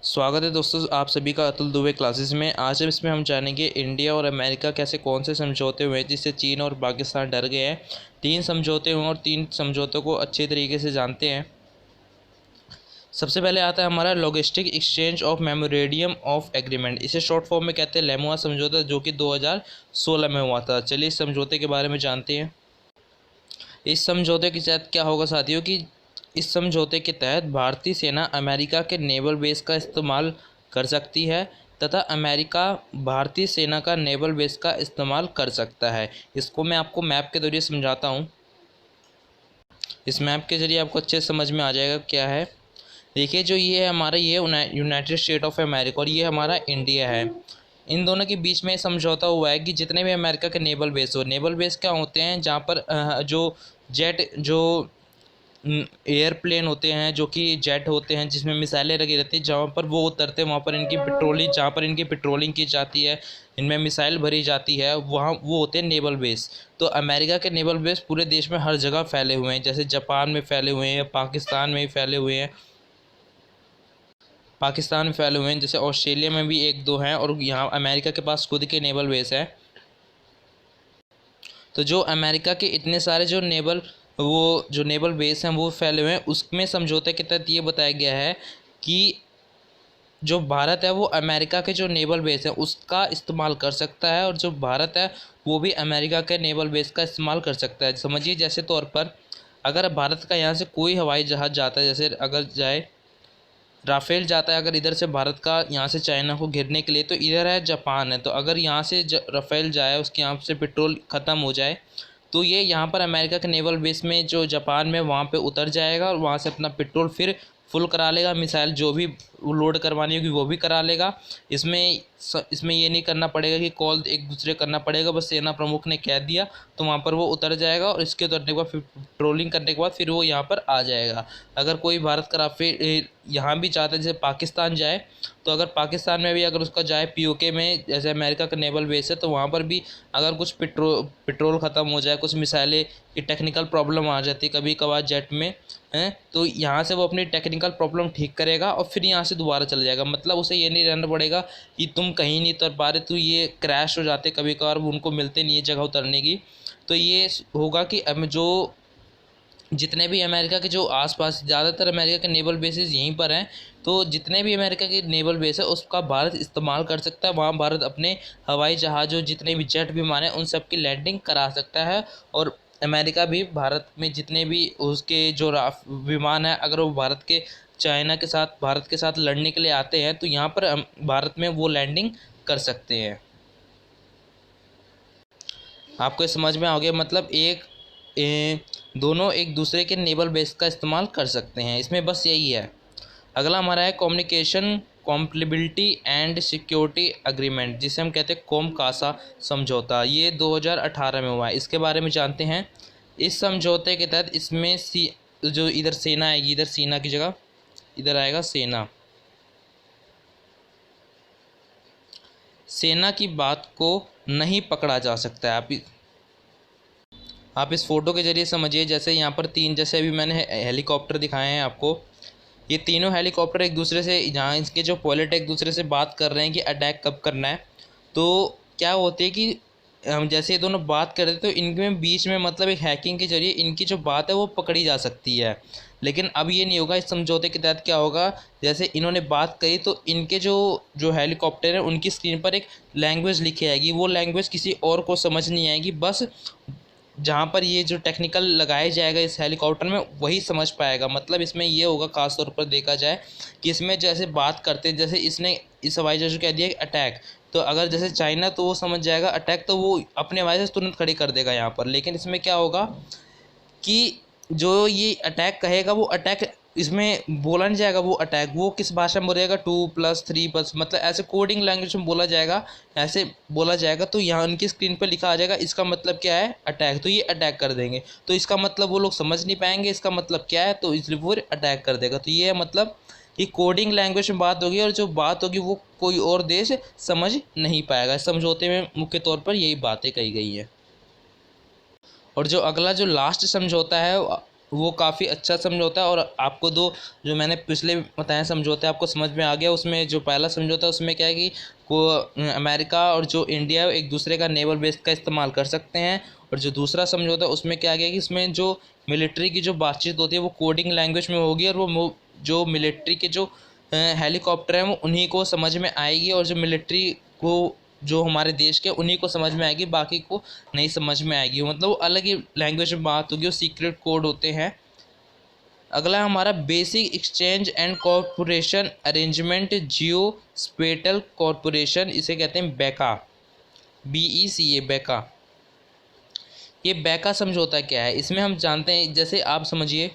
स्वागत है दोस्तों, आप सभी का अतुल दुबे क्लासेस में। आज इसमें हम जानेंगे इंडिया और अमेरिका कैसे कौन से समझौते हुए जिससे चीन और पाकिस्तान डर गए हैं। 3 समझौते हुए और 3 समझौतों को अच्छे तरीके से जानते हैं। सबसे पहले आता है हमारा logistic exchange of memorandum of agreement. इसे शॉर्ट फॉर्म में कहते हैं लेमुआ समझौता, जो कि 2016 में हुआ था। चलिए इस समझौते के बारे में जानते हैं। इस समझौते के तहत क्या होगा साथियों कि इस समझौते के तहत भारतीय सेना अमेरिका के नेवल बेस का इस्तेमाल कर सकती है तथा अमेरिका भारतीय सेना का नेवल बेस का इस्तेमाल कर सकता है। इसको मैं आपको मैप के जरिए समझाता हूँ। इस मैप के जरिए आपको अच्छे से समझ में आ जाएगा क्या है। देखिए, जो ये है हमारा, ये यूनाइटेड स्टेट ऑफ अमेरिका और ये हमारा इंडिया है। इन दोनों के बीच में समझौता हुआ है कि जितने भी अमेरिका के नेवल बेस हो, नेवल बेस क्या होते हैं, जहाँ पर जो जेट जो एयरप्लेन होते हैं, जो कि जेट होते हैं जिसमें मिसाइलें लगी रहती हैं, जहाँ पर वो उतरते हैं वहाँ पर इनकी पेट्रोलिंग, जहाँ पर इनकी पेट्रोलिंग की जाती है, इनमें मिसाइल भरी जाती है, वहाँ वो होते हैं नेवल बेस। तो अमेरिका के नेवल बेस पूरे देश में हर जगह फैले हुए हैं, जैसे जापान में फैले हुए हैं, पाकिस्तान में फैले हुए हैं, जैसे ऑस्ट्रेलिया में भी 1-2 हैं, और यहाँ अमेरिका के पास खुद के नेवल बेस है। तो जो अमेरिका के इतने सारे जो नेवल बेस हैं वो फैले हुए हैं, उसमें समझौते के तहत ये बताया गया है कि जो भारत है वो अमेरिका के जो नेवल बेस है उसका इस्तेमाल कर सकता है, और जो भारत है वो भी अमेरिका के नेवल बेस का इस्तेमाल कर सकता है। समझिए, जैसे तौर पर अगर भारत का यहाँ से कोई हवाई जहाज़ जाता है, जैसे अगर जाए राफेल जाता है अगर इधर से भारत का, यहाँ से चाइना को घेरने के लिए, तो इधर है जापान है, तो अगर यहाँ से राफेल जाए, उसके यहाँ से पेट्रोल ख़त्म हो जाए, तो ये यहाँ पर अमेरिका के नेवल बेस में जो जापान में वहाँ पे उतर जाएगा और वहाँ से अपना पेट्रोल फिर फुल करा लेगा, मिसाइल जो भी लोड करवानी होगी वो भी करा लेगा। इसमें ये नहीं करना पड़ेगा कि कॉल एक दूसरे करना पड़ेगा, बस सेना प्रमुख ने कह दिया तो वहाँ पर वो उतर जाएगा, और इसके उतरने के बाद फिर पेट्रोलिंग करने के बाद फिर वो यहाँ पर आ जाएगा। अगर कोई भारत का राफेल यहाँ भी चाहता है, जैसे पाकिस्तान जाए, तो अगर पाकिस्तान में भी अगर उसका जाए पीओके में, जैसे अमेरिका का नेवल बेस है, तो वहाँ पर भी अगर कुछ पेट्रोल ख़त्म हो जाए, कुछ मिसाइलें की टेक्निकल प्रॉब्लम आ जाती है कभी कभार जेट में हैं, तो यहाँ से वो अपनी टेक्निकल प्रॉब्लम ठीक करेगा और फिर यहाँ से दोबारा चला जाएगा। मतलब उसे ये नहीं रहना पड़ेगा कि तुम कहीं नहीं उतर पा रहे, तो ये क्रैश हो जाते कभी कभार, उनको मिलते नहीं है जगह उतरने की। तो ये होगा कि जो जितने भी अमेरिका के जो आसपास, ज़्यादातर अमेरिका के नेवल बेसेस यहीं पर हैं, तो जितने भी अमेरिका के नेवल बेस है उसका भारत इस्तेमाल कर सकता है। वहाँ भारत अपने हवाई जहाज़ों, जितने भी जेट विमान हैं, उन सब की लैंडिंग करा सकता है। और अमेरिका भी भारत में जितने भी उसके जो विमान हैं, अगर वो भारत के साथ लड़ने के लिए आते हैं, तो यहाँ पर भारत में वो लैंडिंग कर सकते हैं। आपको समझ में आ गया, मतलब दोनों एक दूसरे के नेवल बेस का इस्तेमाल कर सकते हैं, इसमें बस यही है। अगला हमारा है communication compatibility and security agreement, जिसे हम कहते हैं कोम-कासा समझौता। ये 2018 में हुआ है। इसके बारे में जानते हैं। इस समझौते के तहत इसमें जो इधर सेना आएगी, इधर सेना की जगह इधर आएगा सेना। सेना की बात को नहीं पकड़ा जा सकता है। आप इस फोटो के जरिए समझिए, जैसे यहाँ पर 3, जैसे अभी मैंने हेलीकॉप्टर दिखाए हैं आपको, ये तीनों हेलीकॉप्टर एक दूसरे से, जहाँ इसके जो पायलट एक दूसरे से बात कर रहे हैं कि अटैक कब करना है, तो क्या होती है कि हम जैसे ये दोनों बात कर रहे थे, तो इनके बीच में मतलब एक हैकिंग के जरिए इनकी जो बात है वो पकड़ी जा सकती है। लेकिन अब ये नहीं होगा। इस समझौते के तहत क्या होगा, जैसे इन्होंने बात करी तो इनके जो जो हेलीकॉप्टर है उनकी स्क्रीन पर एक लैंग्वेज लिखी आएगी, वो लैंग्वेज किसी और को समझ नहीं आएगी, बस जहाँ पर ये जो टेक्निकल लगाया जाएगा इस हेलीकॉप्टर में वही समझ पाएगा। मतलब इसमें ये होगा, ख़ास तौर पर देखा जाए कि इसमें जैसे बात करते हैं, जैसे इसने इस हवाई जहाज़ को कह दिया अटैक, तो अगर जैसे चाइना, तो वो समझ जाएगा अटैक, तो वो अपने हवाई जहाज़ तुरंत खड़ी कर देगा यहाँ पर। लेकिन इसमें क्या होगा कि जो ये अटैक कहेगा वो अटैक इसमें बोला नहीं जाएगा, वो अटैक वो किस भाषा में बोलेगा, 2+3+, मतलब ऐसे कोडिंग लैंग्वेज में बोला जाएगा, ऐसे बोला जाएगा। तो यहाँ उनकी स्क्रीन पर लिखा आ जाएगा इसका मतलब क्या है, अटैक, तो ये अटैक कर देंगे। तो इसका मतलब वो लोग समझ नहीं पाएंगे इसका मतलब क्या है, तो इसलिए वो अटैक कर देगा। तो ये मतलब ये कोडिंग लैंग्वेज में बात होगी, और जो बात होगी वो कोई और देश समझ नहीं पाएगा। समझौते में मुख्य तौर पर यही बातें कही गई हैं। और जो अगला जो लास्ट समझौता है वो काफ़ी अच्छा समझौता है। और आपको दो जो मैंने पिछले बताए समझौते आपको समझ में आ गया। उसमें जो पहला समझौता उसमें क्या है कि को अमेरिका और जो इंडिया है एक दूसरे का नेवल बेस का इस्तेमाल कर सकते हैं। और जो दूसरा समझौता उसमें क्या गया कि इसमें जो मिलिट्री की जो बातचीत होती है वो कोडिंग लैंग्वेज में होगी, और वो जो मिलिट्री के जो हेलीकॉप्टर हैं वो उन्हीं को समझ में आएगी, और जो मिलिट्री को जो हमारे देश के उन्हीं को समझ में आएगी, बाकी को नहीं समझ में आएगी। मतलब वो अलग ही लैंग्वेज में बात होगी, वो सीक्रेट कोड होते हैं। अगला है हमारा basic exchange and corporation arrangement geo spatial corporation, इसे कहते हैं बेका, BECA बेका। ये बेका समझौता क्या है, इसमें हम जानते हैं, जैसे आप समझिए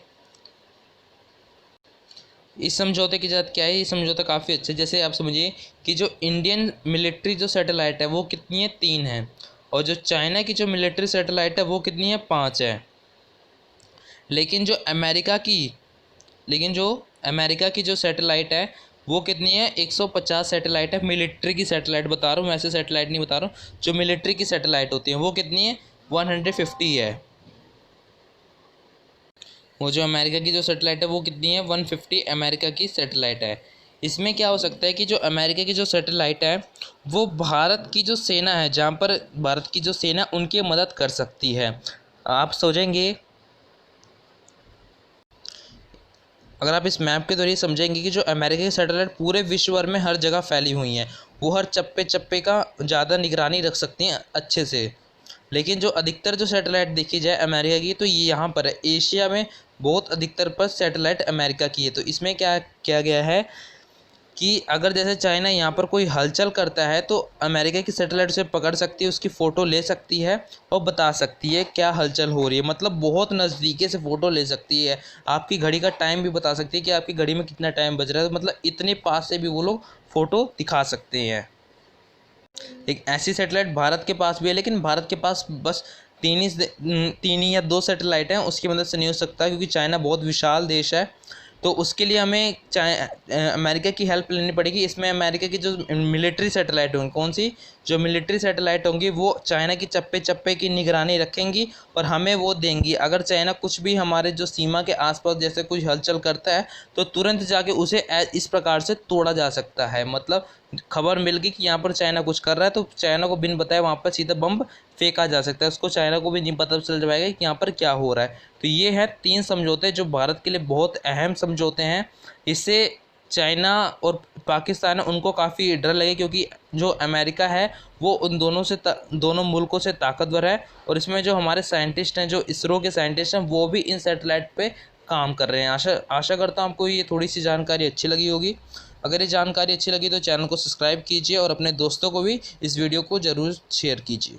इस समझौते के साथ क्या है। ये समझौता काफ़ी अच्छा है। जैसे आप समझिए कि जो इंडियन मिलिट्री जो सैटेलाइट है वो कितनी है, 3 है। और जो चाइना की जो मिलिट्री सैटेलाइट है वो कितनी है, 5 है। लेकिन जो अमेरिका की जो सैटेलाइट है वो कितनी है, 150 सैटेलाइट है। मिलिट्री की सैटेलाइट बता रहा हूँ, वैसे सैटेलाइट नहीं बता रहा हूँ। जो मिलिट्री की सैटेलाइट होती है वो कितनी है, 150 है। वो जो अमेरिका की जो सैटेलाइट है वो कितनी है, 150 अमेरिका की सैटेलाइट है। इसमें क्या हो सकता है कि जो अमेरिका की जो सैटेलाइट है वो भारत की जो सेना है, जहाँ पर भारत की जो सेना उनकी मदद कर सकती है। आप सोचेंगे, अगर आप इस मैप के जरिए समझेंगे कि जो अमेरिका की सैटेलाइट पूरे विश्व भर में हर जगह फैली हुई हैं, वो हर चप्पे चप्पे का ज़्यादा निगरानी रख सकती हैं अच्छे से। लेकिन जो अधिकतर जो सैटेलाइट देखी जाए अमेरिका की, तो ये यहाँ पर है एशिया में बहुत अधिकतर पर सैटेलाइट अमेरिका की है। तो इसमें क्या किया गया है कि अगर जैसे चाइना यहाँ पर कोई हलचल करता है तो अमेरिका की सैटेलाइट उसे पकड़ सकती है, उसकी फ़ोटो ले सकती है और बता सकती है क्या हलचल हो रही है। मतलब बहुत नज़दीके से फ़ोटो ले सकती है, आपकी घड़ी का टाइम भी बता सकती है कि आपकी घड़ी में कितना टाइम बज रहा है। तो मतलब इतने पास से भी वो लोग फ़ोटो दिखा सकते हैं। एक ऐसी सैटेलाइट भारत के पास भी है, लेकिन भारत के पास बस तीन ही या 2 सैटेलाइट हैं, उसकी मदद से नहीं हो सकता क्योंकि चाइना बहुत विशाल देश है। तो उसके लिए हमें अमेरिका की हेल्प लेनी पड़ेगी। इसमें अमेरिका की जो मिलिट्री सैटेलाइट होंगी, कौन सी, जो मिलिट्री सैटेलाइट होंगी वो चाइना की चप्पे चप्पे की निगरानी रखेंगी और हमें वो देंगी। अगर चाइना कुछ भी हमारे जो सीमा के आसपास जैसे कुछ हलचल करता है तो तुरंत जाके उसे इस प्रकार से तोड़ा जा सकता है। मतलब खबर मिल गई कि यहाँ पर चाइना कुछ कर रहा है तो चाइना को बिन बताए वहाँ पर सीधा बम फेंका जा सकता है, उसको चाइना को भी नहीं पता चल जाएगा कि यहाँ पर क्या हो रहा है। तो ये है 3 समझौते जो भारत के लिए बहुत अहम समझौते हैं। इससे चाइना और पाकिस्तान है उनको काफ़ी डर लगे, क्योंकि जो अमेरिका है वो उन दोनों मुल्कों से ताकतवर है। और इसमें जो हमारे साइंटिस्ट हैं, जो इसरो के साइंटिस्ट हैं, वो भी इन सैटेलाइट पे काम कर रहे हैं। आशा करता हूँ आपको ये थोड़ी सी जानकारी अच्छी लगी होगी। अगर ये जानकारी अच्छी लगी तो चैनल को सब्सक्राइब कीजिए और अपने दोस्तों को भी इस वीडियो को ज़रूर शेयर कीजिए।